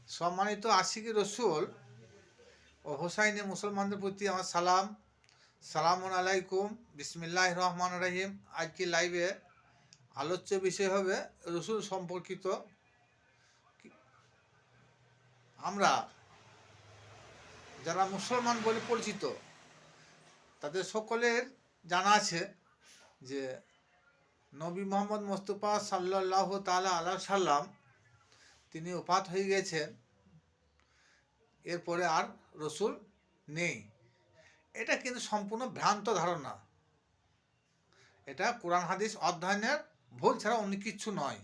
সম্মানিত আশিকি রসুল ও হোসাইনি মুসলমানদের প্রতি আমার সালামুন আলাইকুম, বিসমিল্লাহ রহমান রহিম। আজকে লাইভে আলোচ্য বিষয় হবে রসুল সম্পর্কিত। আমরা যারা মুসলমান বলে পরিচিত তাদের সকলের জানা আছে যে নবী মোহাম্মদ মোস্তফা সাল্লাল্লাহু তাআলা আলাইহি সাল্লাম তিনি ওফাত হয়ে গেছেন, এরপরে আর রসুল নেই। এটা কিন্তু সম্পূর্ণ ভ্রান্ত ধারণা। এটা কোরআন হাদিস অধ্যয়নের ভুল ছাড়া অন্য কিছু নয়।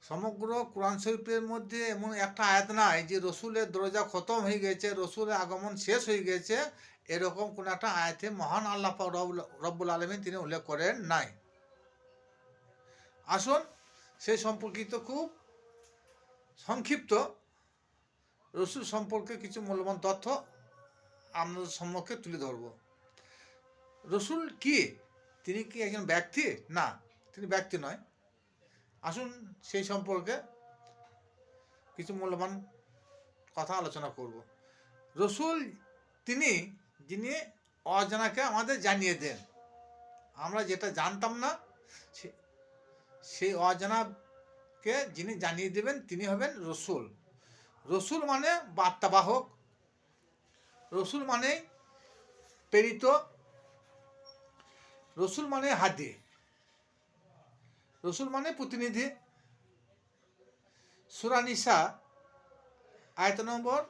সমগ্র কোরআন শরীফের মধ্যে এমন একটা আয়াত নাই যে রসুলের দরজা খতম হয়ে গেছে, রসুলের আগমন শেষ হয়ে গেছে, এরকম কোনো একটা আয়াতে মহান আল্লাহ পাক রব্বুল আলামিন তিনি উল্লেখ করেন নাই। আসুন সেই সম্পর্কিত খুব সংক্ষিপ্ত রসুল সম্পর্কে কিছু মূল্যবান তথ্য আপনাদের সম্মুখে তুলে ধরব। রসুল কি? তিনি কি একজন ব্যক্তি? না, তিনি ব্যক্তি নয়। আসুন সেই সম্পর্কে কিছু মূল্যবান কথা আলোচনা করব। রসুল তিনি যিনি অজানাকে আমাদের জানিয়ে দেন। আমরা যেটা জানতাম না সেই অজানাকে যিনি জানিয়ে দেবেন তিনি হবেন রসুল। রসুল মানে বার্তাবাহক, রসুল মানে প্রেরিত, রসুল মানে হাদি, রসুল মানে প্রতিনিধি। সূরা নিসা আয়াত নম্বর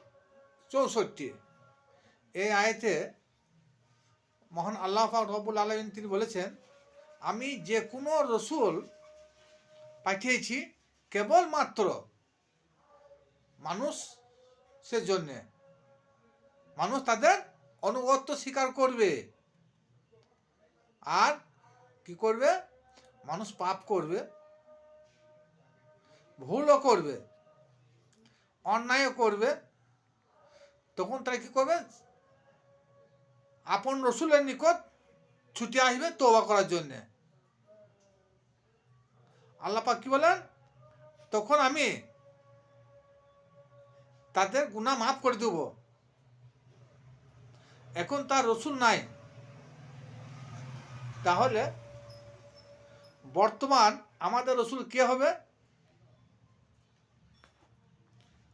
64, এই আয়াতে মহান আল্লাহ পাক রব্বুল আলামিন তিনি বলেছেন, আমি যে কোনো রসুল পাঠিয়েছি কেবলমাত্র মানুষের জন্যে, মানুষ তাদের অনুগত্য স্বীকার করবে। আর কি করবে? মানুষ পাপ করবে, ভুলও করবে, অন্যায়ও করবে, তখন তারা কি করবে? আপন রসুলের নিকট ছুটে আসবে তওবা করার জন্যে। আল্লাহ পাক কি বলেন? তখন আমি তাদের গুনাহ মাফ করে দেব। এখন তার রসুল নাই, তাহলে বর্তমান আমাদের রসুল কে হবে?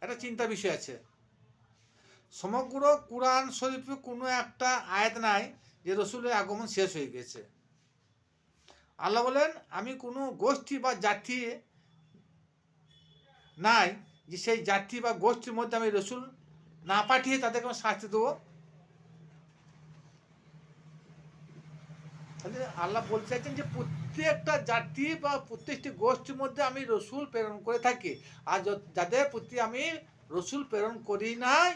একটা চিন্তা বিষয় আছে। সমগ্র কোরআন শরীফে কোনো একটা আয়াত নাই যে রসুলের আগমন শেষ হয়ে গেছে। আল্লাহ বলেন, আমি কোনো গোষ্ঠী বা জাতি নাই যে সেই জাতি বা গোষ্ঠীর মধ্যে আমি রসুল না পাঠিয়ে তাদেরকে আমি শাস্তি দেবো। তাহলে আল্লাহ বলতে চাইছেন যে প্রত্যেকটা জাতি বা প্রত্যেকটি গোষ্ঠীর মধ্যে আমি রসুল প্রেরণ করে থাকি, আর যাদের প্রতি আমি রসুল প্রেরণ করি নাই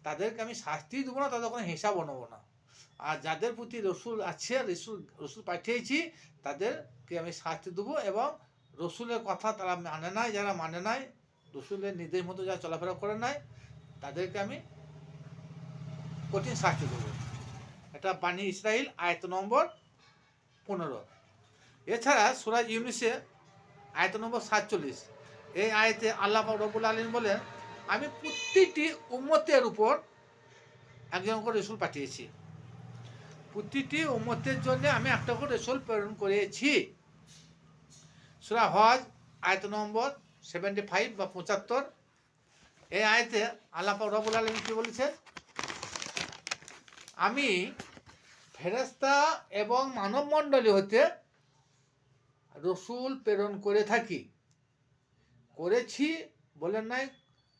তাদেরকে আমি শাস্তি দেবো না, তাদের কোনো হিসাবও নেবো না। আর যাদের প্রতি রসুল আছে, রসুল পাঠিয়েছি, তাদেরকে আমি শাস্তি দেবো। এবং রসুলের কথা তারা মানে নাই, যারা মানে নাই, রসুলের নির্দেশ মতো যারা চলাফেরা করে নাই, তাদেরকে আমি কঠিন শাস্তি দেবো। এটা বানী ইসরাইল আয়াত নম্বর 15। এছাড়া সূরা ইউনুসে আয়াত নম্বর 47, এই আয়াতে আল্লাহ পাক রব্বুল আলামিন বলেন, আমি প্রতিটি উম্মতের উপর একজন করে রসুল পাঠিয়েছি, প্রতিটি উম্মতের জন্য আমি একটা করে রসুল প্রেরণ করেছি। সূরা হজ আয়াত নম্বর 75 বা 75, এই আয়াতে আল্লাহ পাক রব্বুল আলামিন কি বলেছেন? আমি ফেরেশতা এবং মানব মণ্ডলী হতে রসুল প্রেরণ করে থাকি। করেছি বলেন নাই,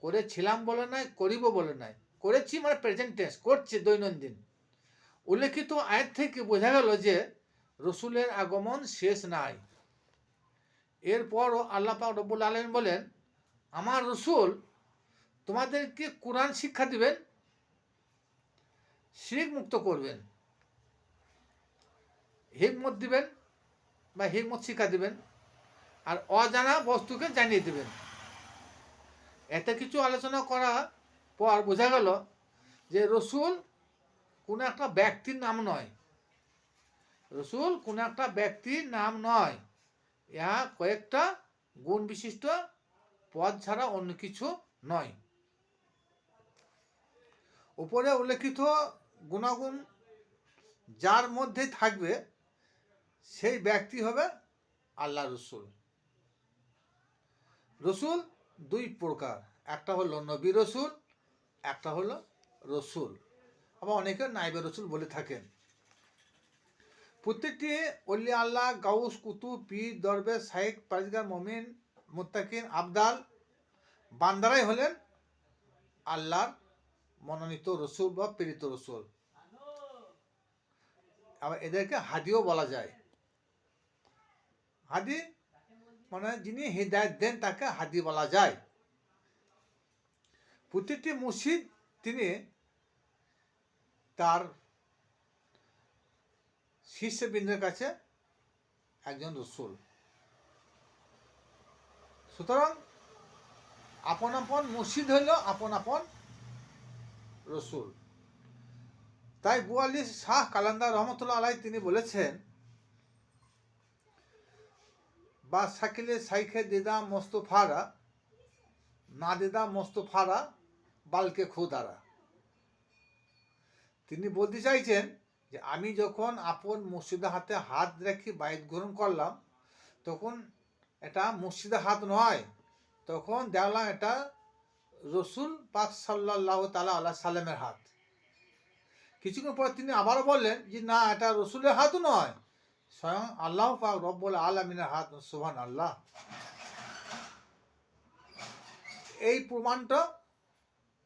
করেছিলাম বলেন নাই, করিব বলেন নাই। করেছি মানে প্রেজেন্ট টেন্স, করছে দৈনন্দিন। উল্লেখিত আয়াত থেকে বোঝা গেল যে রসুলের আগমন শেষ নাই। এরপরও আল্লাহ পাক রব্বুল আলামিন বলেন, আমার রসুল তোমাদেরকে কোরআন শিক্ষা দিবেন, শিরক মুক্ত করবেন, হিকমত দিবেন বা হিকমত শিক্ষা দিবেন, আর অজানা বস্তুকে জানিয়ে দেবেন। এতে কিছু আলোচনা করার পর বোঝা গেল যে রসুল কোনো একটা ব্যক্তির নাম নয়, রসুল কোনো একটা ব্যক্তির নাম নয়, ইহা কয়েকটা গুণ বিশিষ্ট পদ ছাড়া অন্য কিছু নয়। উপরে উল্লেখিত গুণাগুণ যার মধ্যে থাকবে সেই ব্যক্তি হবে আল্লাহ রসুল। রসুল দুই প্রকার, একটা হলো নবী রসুল, একটা হলো রসুল, আবার অনেকে নাইবে রসুল বলে থাকেন। প্রত্যেকটি অলি আল্লাহ, গাউস, কুতুব, পীর, দরবেশ, শাইখ, পারিজগার, মমিন, মুত্তাকিন, আবদাল বান্দারাই হলেন আল্লাহর মনোনীত রসুল বা প্রেরিত রসুল। আবার এদেরকে হাদিও বলা যায়। হাদি মানে যিনি হিদায়াত দেন তাকে হাদি বলা যায়। প্রতিটি মুর্শিদ তিনি তার শিষ্যবৃন্দের কাছে একজন রসুল। সুতরাং আপন আপন মুর্শিদ হইল আপন আপন রসুল। তাই বুয়ালি শাহ কালান্দার রহমতুল্লাহ আলাই তিনি বলেছেন, বা শাকিলে শাইখে দিদা মোস্তফারা না দিদা মোস্তফারা বালকে খুদারা। তিনি বলতে চাইছেন যে আমি যখন আপন মুর্শিদের হাতে হাত রেখে বাইত গ্রহণ করলাম, তখন এটা মুর্শিদের হাত নয়, তখন দেখলাম এটা রসুল পাক সাল্লাল্লাহু তাআলা আলাইহি সাল্লামের হাত। কিছুক্ষণ পর তিনি আবারও বললেন যে না, এটা রসুলের হাতও নয়, স্বয়ং আল্লাহ পাক রব্বুল আলামিনের হাত। সুবহানাল্লাহ। এই প্রমাণটা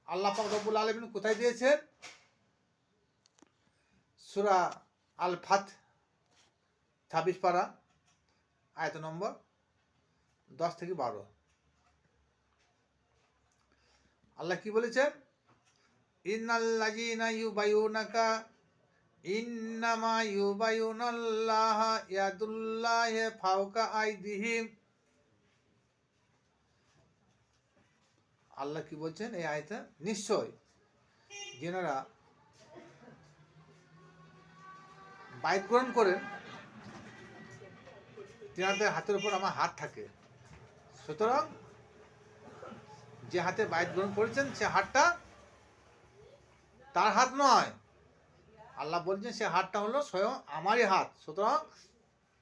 আল্লাহ পাক রব্বুল আলামিন কোথায় দিয়েছেন? সূরা আল ফাত 26 পারা আয়াত নম্বর 10 থেকে 12। আল্লাহ কি বলেছেন? ইন্নাল্লাযীনা ইউবাইয়ুনাকা ইন্নামা ইউবাইয়ুনাল্লাহা ইয়াদুল্লাহি ফাওকা আইদিহিম। আল্লাহ কি বলছেন এই আয়াতে? নিশ্চয় যারা বাইত গ্রহণ করেন তেনাদের হাতের উপর আমার হাত থাকে। সুতরাং যে হাতে বাইত গ্রহণ করেছেন সে হাতটা তার হাত নয়, আল্লাহ বলছেন সে হাতটা হলো স্বয়ং আমারই হাত। সুতরাং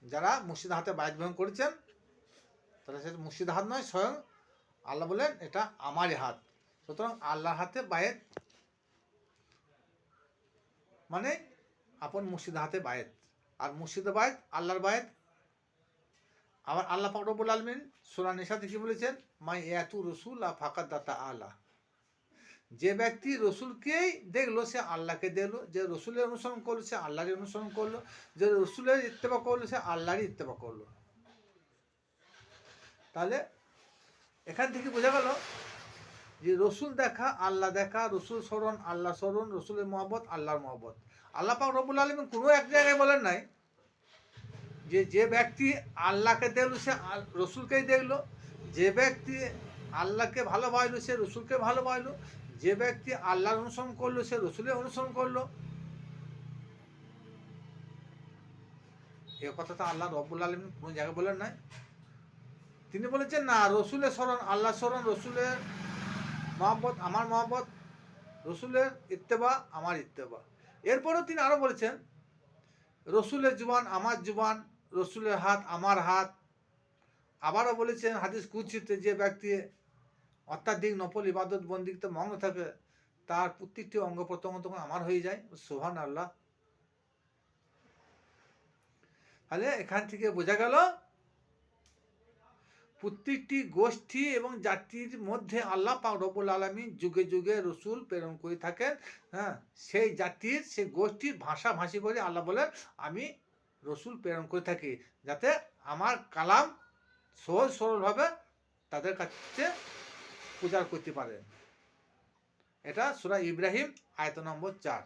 যারা মুর্শিদ হাতে বাইত গ্রহণ করেছেন তারা সে মুর্শিদ হাত নয়, স্বয়ং আল্লাহ বলেন এটা আমারই হাত। সুতরাং আল্লাহর হাতে বায়েত মানে আপন মুর্শিদ হাতে বায়েত, আর মুর্শিদের বায়েত আল্লাহর বায়েত। আবার আল্লাহ পাক রব্বুল আলামিন সূরা নিসাতে কি বলেছেন? মাই ইয়াতু রাসূলা ফাকাদ দাতা আলা। যে ব্যক্তি রসুলকেই দেখলো সে আল্লাহকে দেখলো, যে রসুলের অনুসরণ করলো সে আল্লাহরই অনুসরণ করলো, যে রসুলের ইত্তেবা করলো সে আল্লাহরই ইত্তেবা করলো। তাহলে এখান থেকে বোঝা গেল যে রসুল দেখা আল্লাহ দেখা, রসুল স্মরণ আল্লাহ স্মরণ, রসুলের মহব্বত আল্লাহর মহব্বত। আল্লাহ পাক রব্বুল আলামিন কোনো এক জায়গায় বলেন নাই যে যে ব্যক্তি আল্লাহকে দেখলো সে রসুলকেই দেখলো, যে ব্যক্তি আল্লাহকে ভালোবাসলো সে রসুলকে ভালোবাসলো, যে ব্যক্তি আল্লাহর অনুসরণ করলো সে রসুলের অনুসরণ করলো। এ কথাটা আল্লাহ রব্বুল আলামিন কোনো জায়গায় বলেন নাই। তিনি বলেছেন না, রসুলের স্মরণ আল্লাহ স্মরণ, রসুলের মহব্বত আমার মহব্বত, রসুলের ইত্তেবা আমার ইত্তেবা। এরপরেও তিনি আরও বলেছেন রসুলের জুবান আমার জুবান, রসুলের হাত আমার হাত। আবারও বলেছেন হাদিস কুদসিতে, যে ব্যক্তি অত্যাধিক নফল ইবাদত বন্দিতে মগ্ন থাকে তার প্রত্যেকটি অঙ্গ প্রত্যঙ্গ তখন আমার হয়ে যায়। সুবহানাল্লাহ। তাহলে এখান থেকে বোঝা গেল প্রত্যেকটি গোষ্ঠী এবং জাতির মধ্যে আল্লাহ পাক রব্বুল আলামিন যুগে যুগে রসুল প্রেরণ করে থাকেন। হ্যাঁ, সেই জাতির সেই গোষ্ঠীর ভাষাভাষী করে আল্লাহ বলেন আমি রসুল প্রেরণ করে থাকি, যাতে আমার কালাম সহজ সরলভাবে তাদের কাছে পূজা করতে পারেন। এটা সূরা ইব্রাহিম আয়াত নম্বর 4।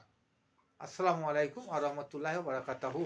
আসসালামু আলাইকুম ওয়া রাহমাতুল্লাহি ওয়া বারাকাতুহু।